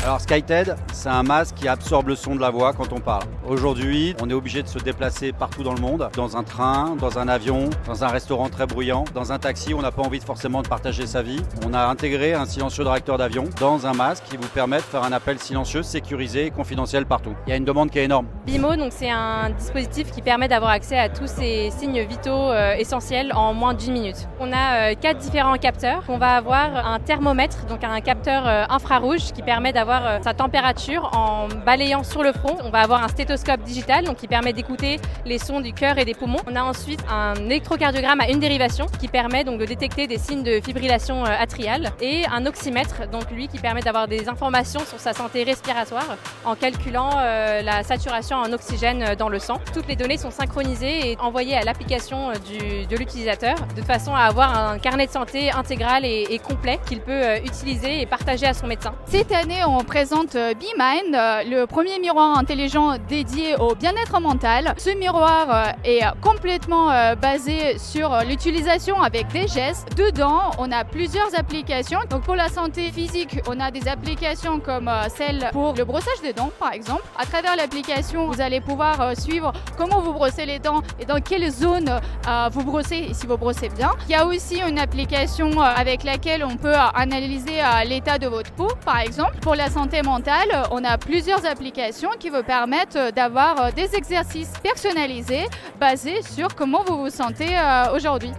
Alors SkyTed, c'est un masque qui absorbe le son de la voix quand on parle. Aujourd'hui, on est obligé de se déplacer partout dans le monde, dans un train, dans un avion, dans un restaurant très bruyant, dans un taxi, on n'a pas envie forcément de partager sa vie. On a intégré un silencieux directeur d'avion dans un masque qui vous permet de faire un appel silencieux, sécurisé et confidentiel partout. Il y a une demande qui est énorme. BIMO, donc c'est un dispositif qui permet d'avoir accès à tous ces signes vitaux essentiels en moins d'1 minute. On a 4 différents capteurs. On va avoir un thermomètre, donc un capteur infrarouge qui permet d'avoir sa température en balayant sur le front. On va avoir un stéthoscope digital donc qui permet d'écouter les sons du cœur et des poumons. On a ensuite un électrocardiogramme à une dérivation qui permet donc de détecter des signes de fibrillation atriale et un oxymètre donc lui qui permet d'avoir des informations sur sa santé respiratoire en calculant la saturation en oxygène dans le sang. Toutes les données sont synchronisées et envoyées à l'application de l'utilisateur de façon à avoir un carnet de santé intégral et complet qu'il peut utiliser et partager à son médecin. Cette année, on présente BeMind, le premier miroir intelligent dédié au bien-être mental. Ce miroir est complètement basé sur l'utilisation avec des gestes. Dedans, on a plusieurs applications. Donc pour la santé physique, on a des applications comme celle pour le brossage des dents, par exemple. À travers l'application, vous allez pouvoir suivre comment vous brossez les dents et dans quelle zone vous brossez et si vous brossez bien. Il y a aussi une application avec laquelle on peut analyser l'état de votre peau, par exemple. Pour la santé mentale, on a plusieurs applications qui vous permettent d'avoir des exercices personnalisés basés sur comment vous vous sentez aujourd'hui.